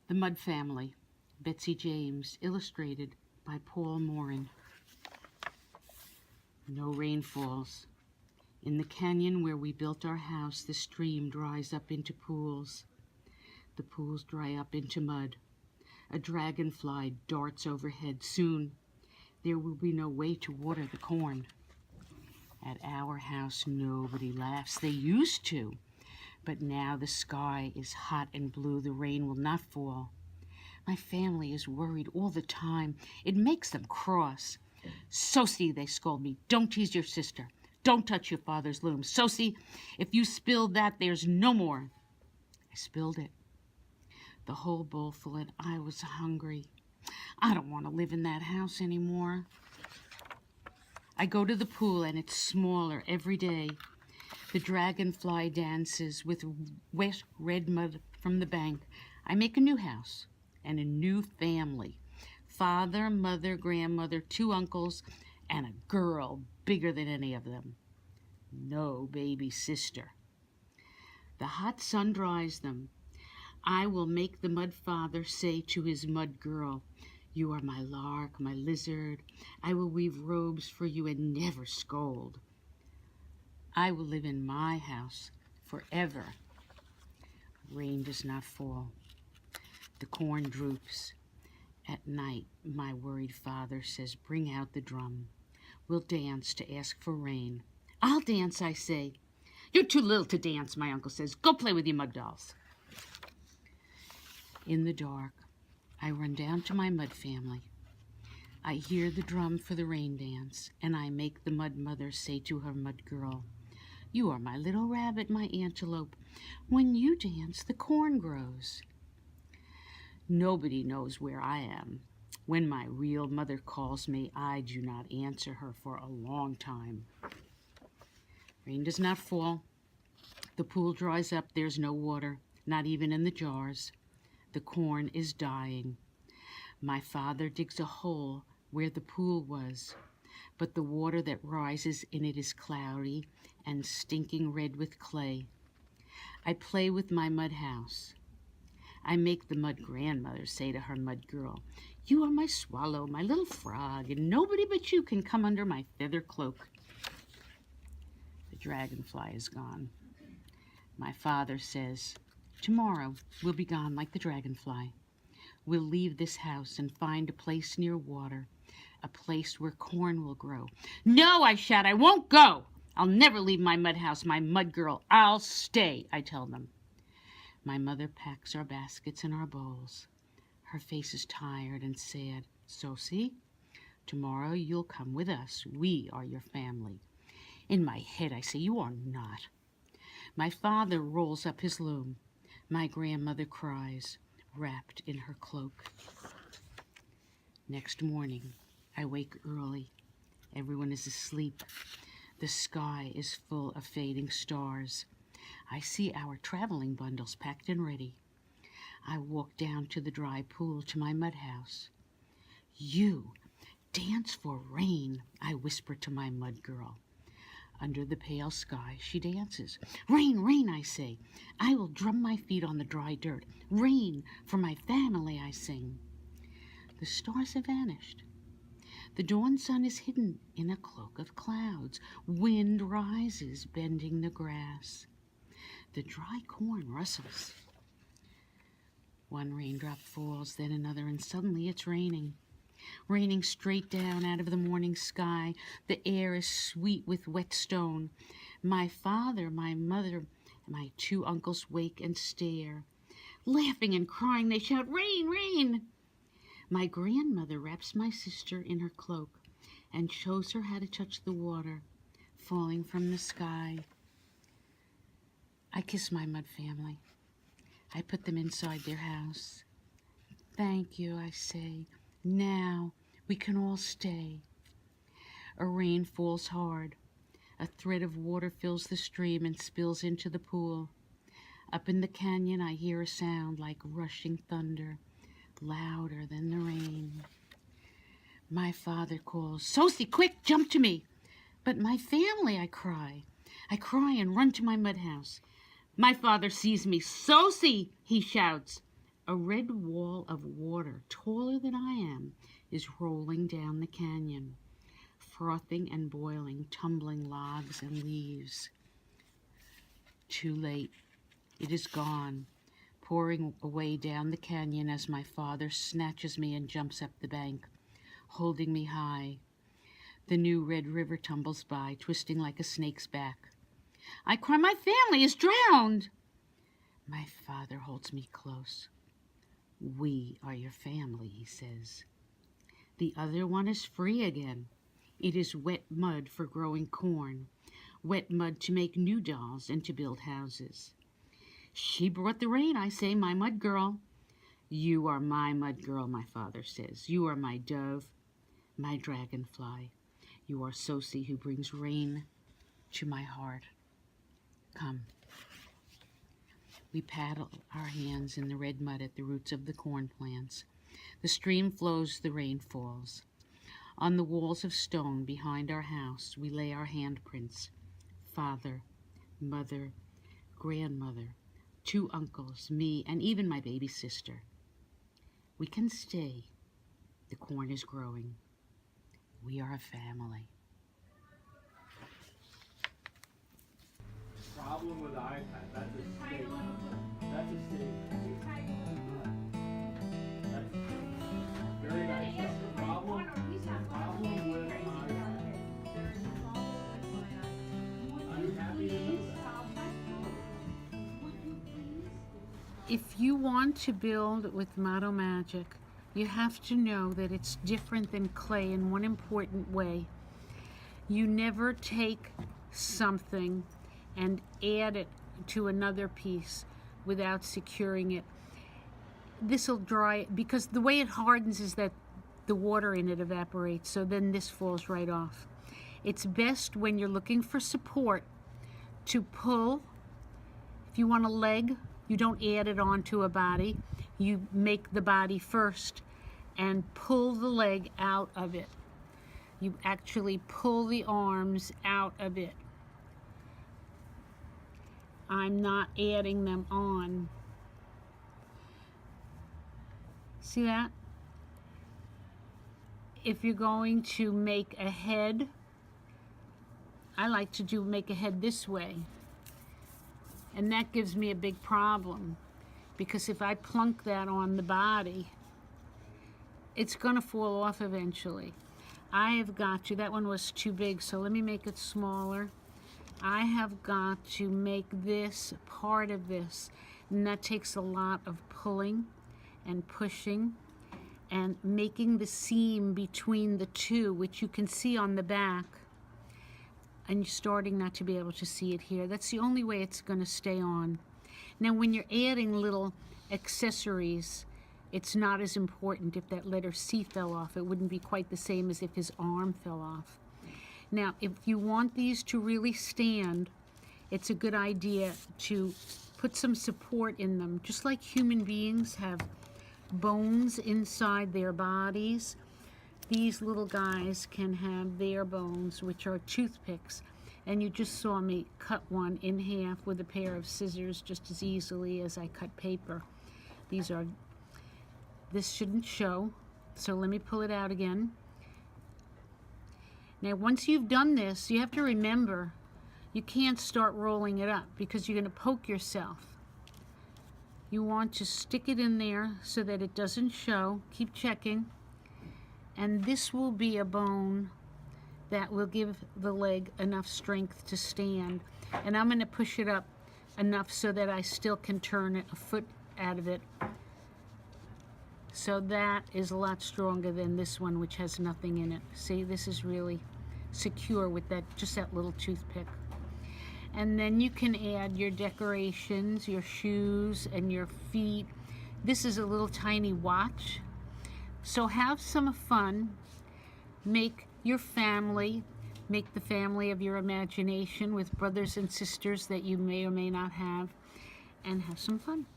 The Mud Family, Betsy James, illustrated by Paul Morin. No rain falls. In the canyon where we built our house, the stream dries up into pools. The pools dry up into mud. A dragonfly darts overhead. Soon, there will be no way to water the corn. At our house, nobody laughs. They used to. But now the sky is hot and blue. The rain will not fall. My family is worried all the time. It makes them cross. Sosi, they scold me. Don't tease your sister. Don't touch your father's loom. Sosi, if you spilled that, there's no more. I spilled it. The whole bowl full, and I was hungry. I don't want to live in that house anymore. I go to the pool, and it's smaller every day. The dragonfly dances with wet red mud from the bank. I make a new house and a new family. Father, mother, grandmother, 2 uncles, and a girl bigger than any of them. No baby sister. The hot sun dries them. I will make the mud father say to his mud girl, "You are my lark, my lizard. I will weave robes for you and never scold. I will live in my house forever." Rain does not fall. The corn droops. At night, my worried father says, "Bring out the drum. We'll dance to ask for rain." "I'll dance," I say. "You're too little to dance," my uncle says. "Go play with your mud dolls." In the dark, I run down to my mud family. I hear the drum for the rain dance, and I make the mud mother say to her mud girl, "You are my little rabbit, my antelope. When you dance, the corn grows." Nobody knows where I am. When my real mother calls me, I do not answer her for a long time. Rain does not fall. The pool dries up. There's no water, not even in the jars. The corn is dying. My father digs a hole where the pool was, but the water that rises in it is cloudy and stinking red with clay. I play with my mud house. I make the mud grandmother say to her mud girl, "You are my swallow, my little frog, and nobody but you can come under my feather cloak." The dragonfly is gone. My father says, "Tomorrow we'll be gone like the dragonfly. We'll leave this house and find a place near water, a place where corn will grow." "No," I shout, "I won't go. I'll never leave my mud house, my mud girl. I'll stay," I tell them. My mother packs our baskets and our bowls. Her face is tired and sad. "Sosi, tomorrow you'll come with us. We are your family." In my head I say, "You are not." My father rolls up his loom. My grandmother cries, wrapped in her cloak. Next morning, I wake early. Everyone is asleep. The sky is full of fading stars. I see our traveling bundles packed and ready. I walk down to the dry pool to my mud house. "You dance for rain," I whisper to my mud girl. Under the pale sky, she dances. "Rain, rain," I say. "I will drum my feet on the dry dirt. Rain for my family," I sing. The stars have vanished. The dawn sun is hidden in a cloak of clouds. Wind rises, bending the grass. The dry corn rustles. One raindrop falls, then another, and suddenly it's raining. Raining straight down out of the morning sky. The air is sweet with wet stone. My father, my mother, my 2 uncles wake and stare. Laughing and crying, they shout, "Rain, rain!" My grandmother wraps my sister in her cloak and shows her how to touch the water falling from the sky. I kiss my mud family. I put them inside their house. "Thank you," I say. "Now we can all stay." A rain falls hard. A thread of water fills the stream and spills into the pool. Up in the canyon, I hear a sound like rushing thunder, louder than the rain. My father calls, "Sosi, quick, jump to me." "But my family," I cry. I cry and run to my mud house. My father sees me. "Sosi," he shouts. A red wall of water, taller than I am, is rolling down the canyon, frothing and boiling, tumbling logs and leaves. Too late. It is gone, pouring away down the canyon as my father snatches me and jumps up the bank, holding me high. The new red river tumbles by, twisting like a snake's back. I cry, my family is drowned. My father holds me close. We are your family, he says. The other one is free again. It is wet mud for growing corn, wet mud to make new dolls and to build houses. She brought the rain, I say, my mud girl. You are my mud girl, my father says. You are my dove, my dragonfly. You are Sosi, who brings rain to my heart. Come. We paddle our hands in the red mud at the roots of the corn plants. The stream flows, the rain falls. On the walls of stone behind our house, we lay our handprints. Father, mother, grandmother, 2 uncles, me, and even my baby sister. We can stay. The corn is growing. We are a family. Problem with iPad. That's a state. That's a state. That's very nice. Problem with iPad. I'm happy to know that. If you want to build with Motto Magic, you have to know that it's different than clay in one important way. You never take something and add it to another piece without securing it. This will dry, because the way it hardens is that the water in it evaporates, so then this falls right off. It's best when you're looking for support to pull. If you want a leg, you don't add it onto a body. You make the body first and pull the leg out of it. You actually pull the arms out of it. I'm not adding them on. See that? If you're going to make a head, I like to make a head this way. And that gives me a big problem, because if I plunk that on the body, it's going to fall off eventually. I have got to, that one was too big, so let me make it smaller. I have got to make this part of this, and that takes a lot of pulling and pushing and making the seam between the two, which you can see on the back, and you're starting not to be able to see it here. That's the only way it's going to stay on. Now when you're adding little accessories, it's not as important. If that letter C fell off, it wouldn't be quite the same as if his arm fell off. Now, if you want these to really stand, it's a good idea to put some support in them. Just like human beings have bones inside their bodies, these little guys can have their bones, which are toothpicks. And you just saw me cut one in half with a pair of scissors just as easily as I cut paper. This shouldn't show, so let me pull it out again. Now, once you've done this, you have to remember, you can't start rolling it up because you're going to poke yourself. You want to stick it in there so that it doesn't show. Keep checking. And this will be a bone that will give the leg enough strength to stand. And I'm going to push it up enough so that I still can turn it a foot out of it. So that is a lot stronger than this one, which has nothing in it. See, this is really secure with that, just that little toothpick. And then you can add your decorations, your shoes and your feet. This is a little tiny watch. So have some fun. Make your family, make the family of your imagination with brothers and sisters that you may or may not have, and have some fun.